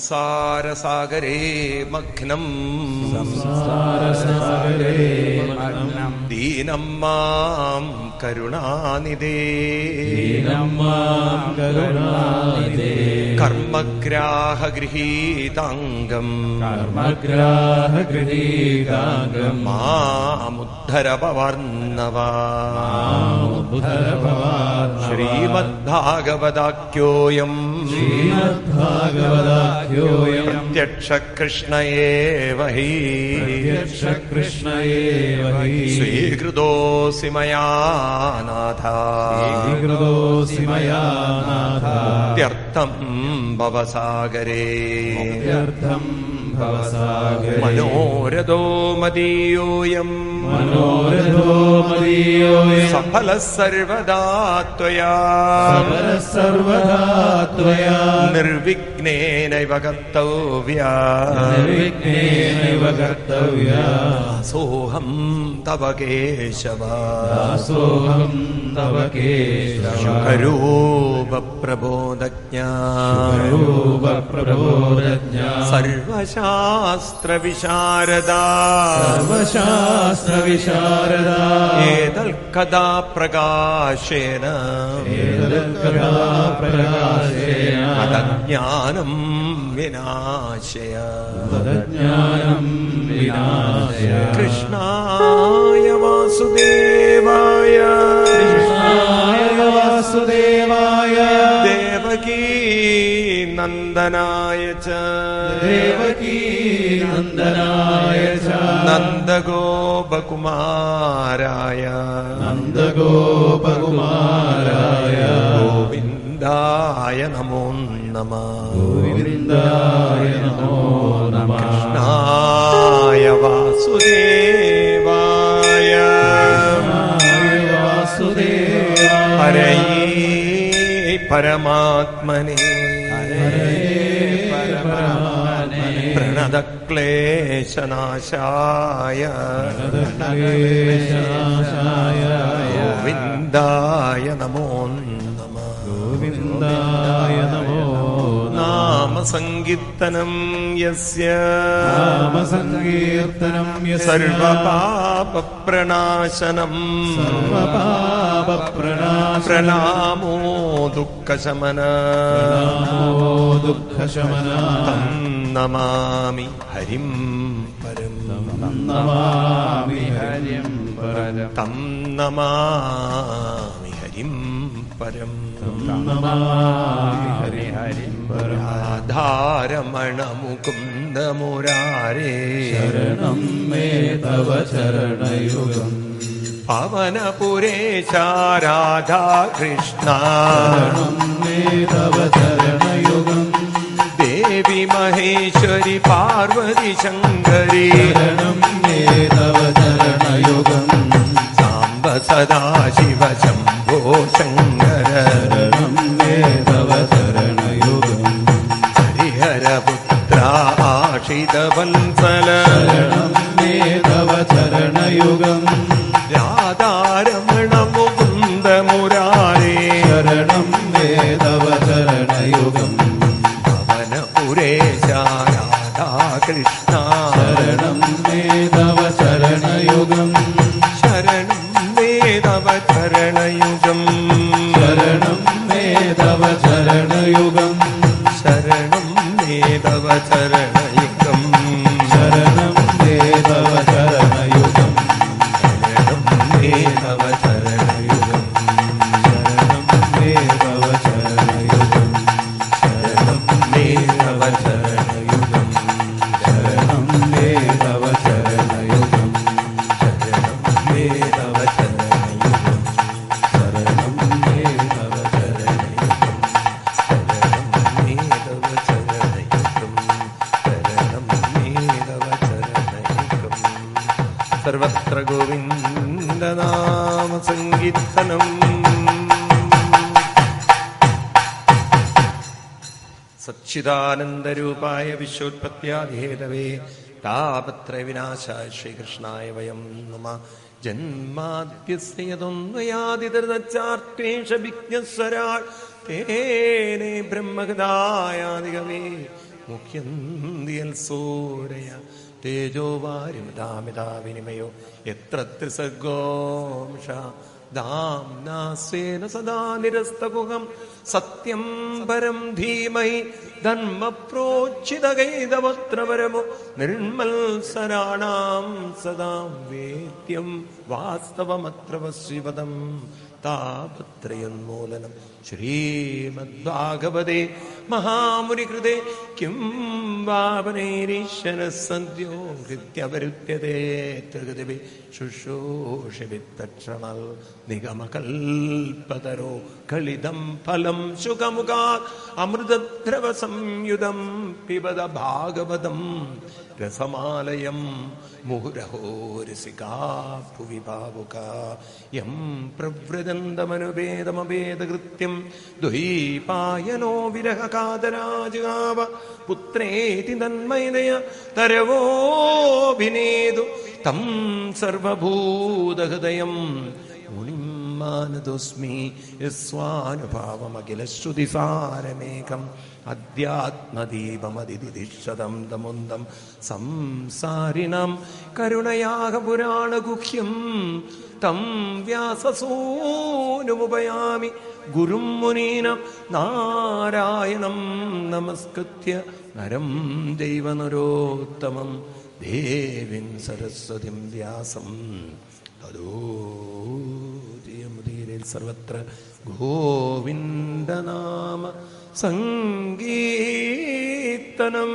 സംസാരസാഗരേ മഗ്നം ദീനം മാം കരുണാനിധേ കർമ്മഗ്രാഹഗൃഹീതാംഗം മാമുദ്ധര പവർണ്ണവ ശ്രീമദ്ഭാഗവതാഖ്യോയം പ്രത്യക്ഷ കൃഷ്ണയേവ ഹി സ്വീകൃതോऽസി മയാ നാഥ മുക്ത്യർത്ഥം ഭവസാഗരേ മനോരഥോ മദീയോയം സഫലഃ സർവദാ ത്വയാ നിർവിഘ്നേനൈവ കർത്തവ്യാ ദാസോഹം തവ കേശവ ശുഭരൂപ പ്രബോധജ്ഞാ സർവശാസ്ത്ര വിശാരദാ ഏതൽ കഥാ പ്രകാശേന തജ്ഞാനം വിനാശയ കൃഷ്ണായ വാസുദേവായ ദേവകീ നന്ദനായ ച നന്ദഗോപകുമാരായ ഗോവിന്ദായ നമോ നമഃ കൃഷ്ണായ വാസുദേവായ ഹരയേ പരമാത്മനെ പ്രണതക്ലേശനാശായ ഗോവിന്ദായ നമോ നമഃ നാമസങ്കീർത്തനം യസ്യ സർവപാപപ്രണാശനം പ്രണാമോ ദുഃഖശമന തം നമാമി ഹരിം പരം തം നമാമി ഹരിം പരം രാധാരമണ മുകുന്ദ മുരാരേ ശരണം മേ തവ ചരണയുഗം പവനപുരേശ രാധാകൃഷ്ണ ശരണം മേ തവ ചരണയുഗം ദേവി മഹേശ്വരി പാർവതി ശങ്കരി ശരണം മേ തവ ചരണയുഗം സാംബ സദാശിവ ശംഭോ ശങ്കര ശരണം മേ തവ ചരണയുഗം ഹരിഹരപുത്ര ആഷിതവത്സല ശരണം മേ തവ ചരണയുഗം രാധാരമണ മുകുന്ദ മുരാരേ ശരണം മേ തവ ചരണയുഗം പവനപുരേശ രാധാകൃഷ്ണ ശരണം മേ തവ ചരണയുഗം ശരണം മേ തവ ചരണയുഗം ശരണം മേ തവ ചരണയുഗം ശരണം മേ തവ ചരണയുഗം ശരണം മേ തവ ചരണയുഗം ശരണം മേ തവ ചരണയുഗം ശരണം മേ തവ ചരണയുഗം ശരണം മേ തവ ചരണയുഗം ശരണം മേ തവ ചരണയുഗം ശരണം മേ തവ ചരണയുഗം ശരണം മേ തവ ചരണയുഗം സർവത്ര ഗോവിന്ദനാമ സങ്കീർത്തനം. സച്ചിദാനന്ദരൂപായ വിശ്വോത്പത്യാദിഹേതവേ താപത്രയ വിനാശായ ശ്രീകൃഷ്ണായ വയം നമഃ. ജന്മാദ്യസ്യ യതൊന്വയാദിതർച്ചാർത്തേഷ വിഘ്നസ്വരാൾ തേനേ ബ്രഹ്മഗതായാദികവേ മുഖ്യന്തിയൽ സൂരയ തേജോവാരിമിതാമിതാവിനിമയോ എത്ര ത്രിസർഗോംഷ ദാംനാസ്വേന സദാ നിരസ്തകുഹം സത്യം പരം ധീമഹി ധർമ്മ പ്രോച്ചിതകൈതവത്രപരമോ നിർമ്മത്സരാണാം സദാ വേദ്യം വാസ്തവമത്ര വസ്വിപദം താപത്രയോന്മൂലനം ശ്രീമദ്ഭാഗവതേ മഹാമുനികൃതേ കിം വാപനൈരീശ്വര സദ്യോ ഹൃദ്യവരുദ്ധ്യതേ ത്രികൃതിഭി ശുശ്രൂഷിവിത്തക്ഷണൽ നിഗമകൽപതരോ കളിതം ഫലം ശുഖമുഖാത് അമൃതദ്രവ സംയുതം പിബത ഭാഗവതം രസമാലയം മുഹുരഹോ രസികാ ഭുവി ഭാവുകാ യം പ്രവ്രജന്തമനുഭേദമഭേദകൃത്യം ദ്വൈപായനോ വിരഹകാതരാജാവ പുത്രേതി തന്മയതയ തരവോഭിനേതു തം സർവഭൂതഹൃദയം മുനിം മാനതോസ്മി യസ്വാനുഭാവമഖിലശ്രുതിസാരമേകം അധ്യാത്മദീപമതിദിശതം തമുന്തം സംസാരിണം കരുണയാക പുരാണഗുഹ്യം തം വ്യാസസൂനുമുപയാമി ഗുരും മുനീനം നാരായണം നമസ്കൃത്യ നരം ദൈവനരോത്തമം ദേവീം സരസ്വതിം വ്യാസം തദോ ജയമുദീരേ സർവത്ര ഗോവിന്ദനാമ സങ്കീർത്തനം.